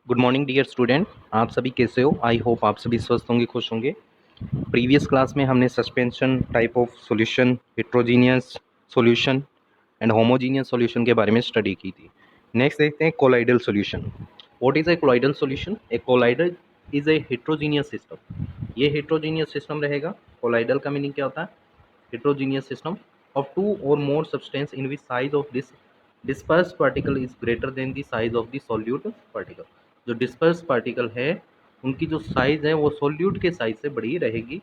Good morning dear student. आप सभी कैसे हो? आई होप आप सभी स्वस्थ होंगे, खुश होंगे। प्रीवियस क्लास में हमने suspension type of solution, heterogeneous solution and homogeneous solution के बारे में स्टडी की थी। नेक्स्ट देखते हैं colloidal solution. What is a colloidal solution? A colloidal is a heterogeneous system. ये हेट्रोजीनियस सिस्टम रहेगा। कोलाइडल का मीनिंग क्या होता है? heterogeneous system of two or more substance in which size of this dispersed particle is greater than the size of the solute particle। जो dispersed particle है उनकी जो साइज है वो solute के साइज से बड़ी रहेगी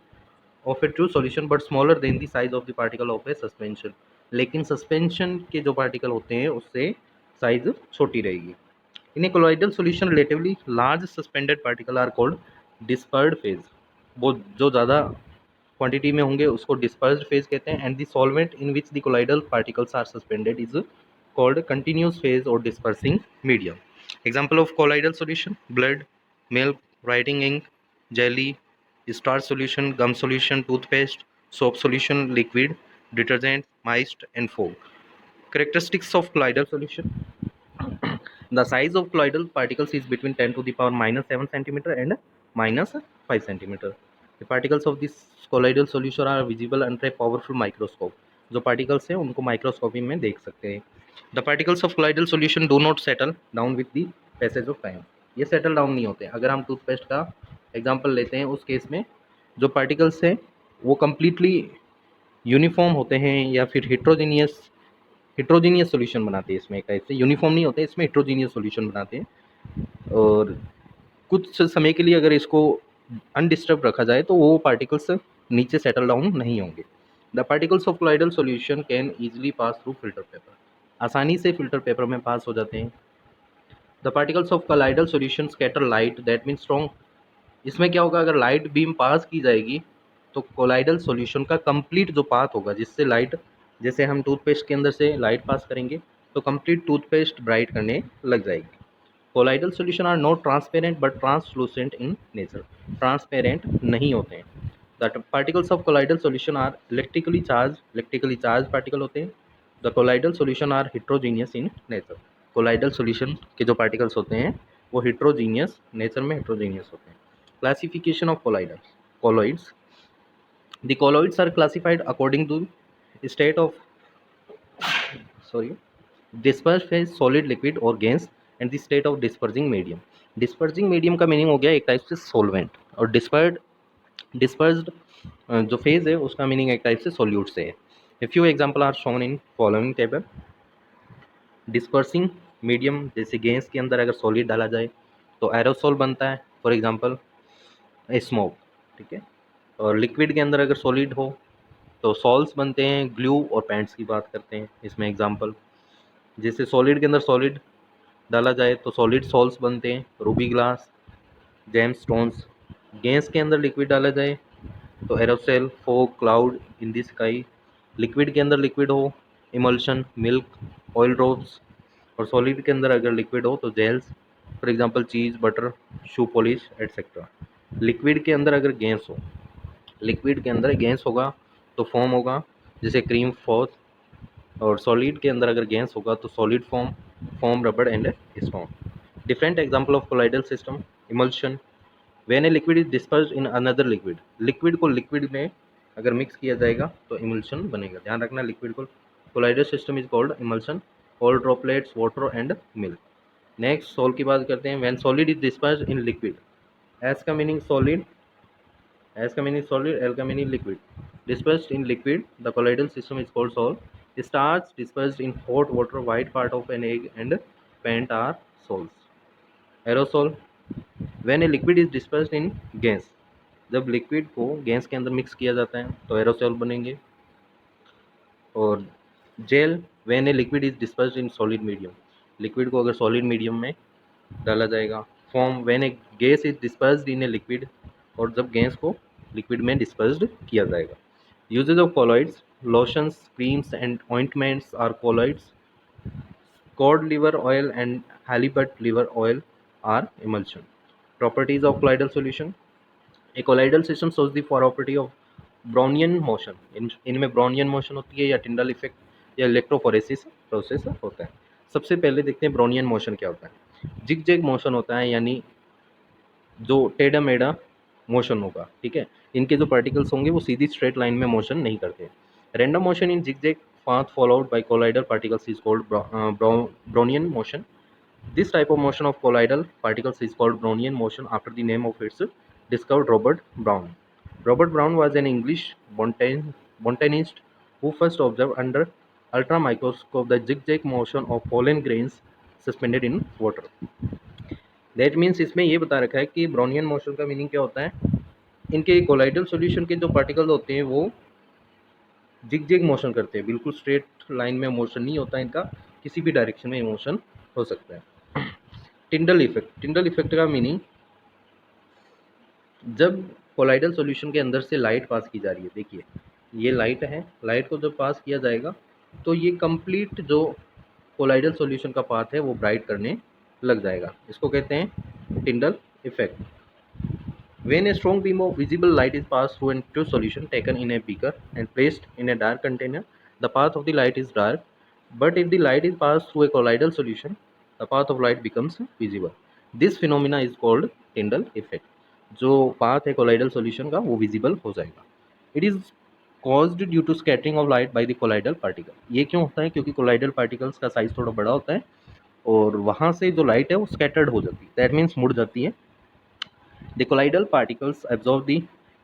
of a true solution but smaller than the size of the particle of a suspension। लेकिन सस्पेंशन के जो पार्टिकल होते हैं उससे साइज छोटी रहेगी। In a colloidal solution relatively large suspended particle are called dispersed phase. वो जो ज़्यादा क्वांटिटी में होंगे उसको डिस्पर्स्ड फेज कहते हैं। And the solvent in which the colloidal particles are suspended is called continuous phase और dispersing medium. Example of colloidal solution: blood, milk, writing ink, jelly, starch solution, gum solution, toothpaste, soap solution, liquid, detergent, mist and foam. Characteristics of colloidal solution: the size of colloidal particles is between 10 to the power minus 7 centimeter and minus 5 centimeter. The particles of this colloidal solution are visible under a powerful microscope। जो particles हैं उनको microscopy में देख सकते हैं। The particles of colloidal solution do not settle down with the passage of time। ये settle down नहीं होते। अगर हम टूथपेस्ट का एग्जांपल लेते हैं उस केस में जो पार्टिकल्स हैं वो कम्प्लीटली यूनिफॉर्म होते हैं या फिर हिट्रोजीनियस सॉल्यूशन बनाते हैं। इसमें एक टाइप से यूनिफॉर्म नहीं होते, इसमें हिट्रोजीनियस सॉल्यूशन बनाते हैं। और कुछ समय के लिए अगर इसको अनडिस्टर्ब रखा जाए तो वो पार्टिकल्स नीचे सेटल डाउन नहीं होंगे। The particles of colloidal solution can easily pass through filter paper. आसानी से फिल्टर पेपर में पास हो जाते हैं। The particles of colloidal solution scatter light, that mean strong. इसमें क्या होगा, अगर लाइट बीम पास की जाएगी तो कोलाइडल सॉल्यूशन का कंप्लीट जो पाथ होगा जिससे लाइट, जैसे हम टूथपेस्ट के अंदर से लाइट पास करेंगे तो कंप्लीट टूथपेस्ट ब्राइट करने लग जाएगी। Colloidal solution are not transparent but translucent in nature. Transparent नहीं होते हैं। The particles of colloidal solution are electrically charged particle होते हैं। The colloidal solution are heterogeneous in nature. Colloidal solution के जो पार्टिकल्स होते हैं वो हिट्रोजीनियस, नेचर में हिट्रोजीनियस होते हैं। Classification of colloids. The colloids are classified according to state of dispersed phase, solid, liquid और gas and the state of dispersing medium। dispersing medium का मीनिंग हो गया एक टाइप से सॉल्वेंट, और dispersed जो फेज है उसका मीनिंग एक टाइप से सॉल्यूट से है। A few example are shown in following table। Dispersing medium जैसे गैस के अंदर अगर सॉलिड डाला जाए तो एरोसोल बनता है, फॉर एग्जांपल स्मोक, ठीक है। और लिक्विड के अंदर अगर सॉलिड हो तो सॉल्ट्स बनते हैं, ग्लू और पेंट्स की बात करते हैं इसमें एग्जांपल। जैसे सॉलिड के अंदर सॉलिड डाला जाए तो सॉलिड सॉल्ट्स बनते हैं, ruby glass, gem stones. Gas के अंदर लिक्विड डाला जाए तो aerosol, fog, cloud in the sky. Liquid के अंदर लिक्विड हो, इमल्शन, मिल्क, ऑयल ड्रॉप्स। और सॉलिड के अंदर अगर लिक्विड हो तो gels, for example cheese, butter, shoe polish etcetera. Liquid के अंदर अगर गैस हो, लिक्विड के अंदर गैस होगा तो फॉर्म होगा जैसे क्रीम, फॉस। और सॉलिड के अंदर अगर गैस होगा तो सॉलिड फॉर्म रबड़ and stone. Different example of colloidal system: emulsion, when a liquid is dispersed in another liquid. Liquid को लिक्विड में अगर मिक्स किया जाएगा तो इमल्शन बनेगा। ध्यान रखना, लिक्विड को colloidal system is called emulsion. All droplets, water and milk. Next sol की बात करते हैं। When solid is dispersed in liquid, S का मीनिंग सॉलिड, एल का meaning liquid. Dispersed in liquid, the colloidal system is called sol। Starch dispersed in hot water, white part of an egg and paint are sols। Aerosol, when a liquid is dispersed in gas, जब liquid को gas के अंदर mix किया जाता है तो aerosol बनेंगे। और gel, when a liquid is dispersed in solid medium, liquid को अगर सॉलिड मीडियम में डाला जाएगा। Form, when a gas is dispersed in a liquid, और जब गैस को लिक्विड में डिस्पर्स्ड किया जाएगा। Uses of colloids: lotions, creams and ointments are colloids। Cod liver oil and halibut liver oil are emulsion। Properties of colloidal solution: a colloidal system shows the property of Brownian motion। इनमें Brownian motion होती है या Tyndall effect या electrophoresis process होता है। सबसे पहले देखते हैं Brownian motion क्या होता है। जिग जैग मोशन होता है यानी जो टेढ़ा मेढ़ा मोशन होगा, ठीक है। इनके जो पार्टिकल्स होंगे वो सीधी स्ट्रेट लाइन में मोशन नहीं करते। Random motion in zigzag path followed by collider particles is called Brownian motion. This type of motion of colloidal particles is called Brownian motion after the name of its discovered Robert Brown. Robert Brown was an English botanist who first observed under ultra microscope the zigzag motion of pollen grains suspended in water. That means इसमें ये बता रखा है कि Brownian motion का meaning क्या होता है, इनके कोलाइडल सॉल्यूशन के जो पार्टिकल होते हैं वो जिग मोशन करते हैं, बिल्कुल स्ट्रेट लाइन में मोशन नहीं होता इनका, किसी भी डायरेक्शन में मोशन हो सकता है। टिंडल इफेक्ट का मीनिंग, जब कोलाइडल सॉल्यूशन के अंदर से लाइट पास की जा रही है, देखिए ये लाइट है, लाइट को जब पास किया जाएगा तो ये कंप्लीट जो कोलाइडल सॉल्यूशन का पाथ है वो ब्राइट करने लग जाएगा, इसको कहते हैं Tyndall effect. When a strong beam of visible light is passed through a solution taken in a beaker and placed in a dark container, the path of the light is dark. But if the light is passed through a colloidal solution, the path of light becomes visible. This phenomena is called Tyndall effect. जो path है colloidal solution का वो visible हो जाएगा. It is caused due to scattering of light by the colloidal particle. ये क्यों होता है? क्योंकि colloidal particles का size थोड़ा बड़ा होता है और वहाँ से जो light है वो scattered हो जाती है. That means मुड़ जाती है. The colloidal particles absorb the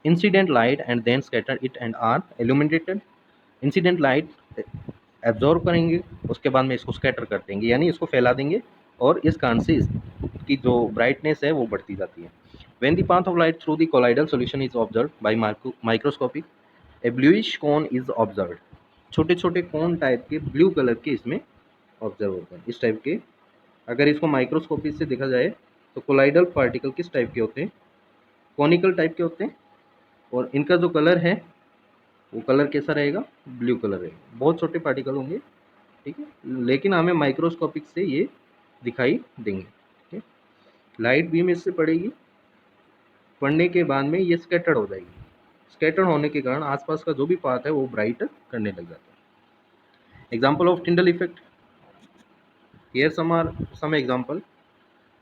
incident light and then scatter it and are illuminated. Incident light absorb करेंगे, उसके बाद में इसको scatter कर देंगे, यानी इसको फैला देंगे और इस कारण से इसकी जो brightness है वो बढ़ती जाती है. When the path of light through the colloidal solution is observed by microscopy, a bluish cone is observed. छोटे छोटे कोन टाइप के ब्लू कलर के इसमें ऑब्जर्व होते हैं, इस टाइप के. अगर इसको माइक्रोस्कोपी से देखा जाए तो कोलाइडल पार्टिकल किस टाइप के होते हैं? कॉनिकल टाइप के होते हैं और इनका जो कलर है वो कलर कैसा रहेगा? ब्लू कलर रहेगा. बहुत छोटे पार्टिकल होंगे, ठीक है, लेकिन हमें माइक्रोस्कोपिक से ये दिखाई देंगे. ठीक है, लाइट बीम इससे पड़ेगी, पड़ने के बाद में ये स्कैटर्ड हो जाएगी. स्कैटर्ड होने के कारण आसपास का जो भी पाथ है वो ब्राइट करने लग जाता है. Example of Tyndall effect, here some example.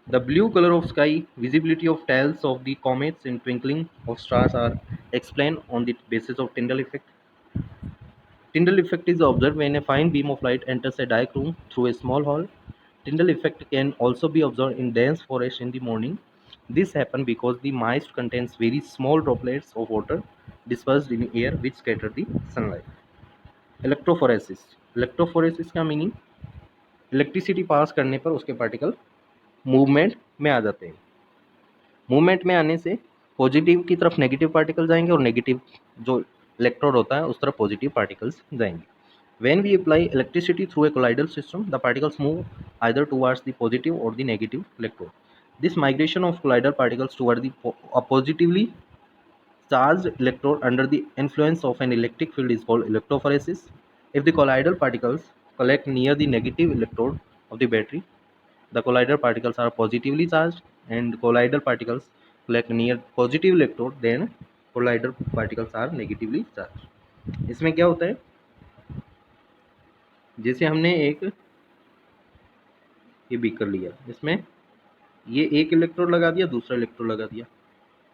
The blue color of sky, visibility of tails of the comets and twinkling of stars are explained on the basis of Tyndall effect. Tyndall effect is observed when a fine beam of light enters a dark room through a small hole. Tyndall effect can also be observed in dense forest in the morning. This happens because the mist contains very small droplets of water dispersed in air which scatter the sunlight. Electrophoresis का meaning, electricity pass करने पर उसके particle movement में आ जाते हैं. Movement में आने से पॉजिटिव की तरफ नेगेटिव पार्टिकल जाएंगे और नेगेटिव जो इलेक्ट्रोड होता है उस तरफ पॉजिटिव पार्टिकल्स जाएंगे. When we apply electricity through a colloidal system, the particles move either towards the positive or the negative electrode. This migration of colloidal particles toward the positively charged electrode under the influence of an electric field is called electrophoresis. If the colloidal particles collect near the negative electrode of the battery, the collider particles are positively charged and colloidal particles collect near positive electrode, then collider particles are negatively charged. इसमें क्या होता है, जैसे हमने एक ये beaker लिया, इसमें ये एक इलेक्ट्रोड लगा दिया, दूसरा इलेक्ट्रोड लगा दिया,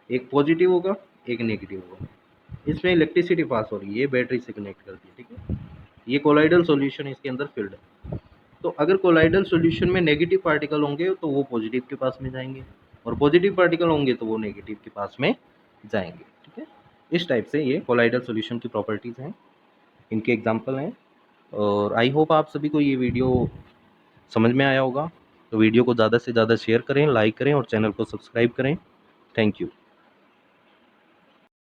एक पॉजिटिव होगा एक नेगेटिव होगा, इसमें इलेक्ट्रिसिटी पास हो रही है, ये बैटरी से कनेक्ट करती है. ठीक है, ये कोलाइडल सॉल्यूशन इसके अंदर फील्ड है. तो अगर कोलाइडल सॉल्यूशन में नेगेटिव पार्टिकल होंगे तो वो पॉजिटिव के पास में जाएंगे और पॉजिटिव पार्टिकल होंगे तो वो नेगेटिव के पास में जाएंगे. ठीक है, इस टाइप से ये कोलाइडल सॉल्यूशन की प्रॉपर्टीज़ हैं, इनके एग्जांपल हैं. और आई होप आप सभी को ये वीडियो समझ में आया होगा. तो वीडियो को ज़्यादा से ज़्यादा शेयर करें, लाइक करें और चैनल को सब्सक्राइब करें. Thank you.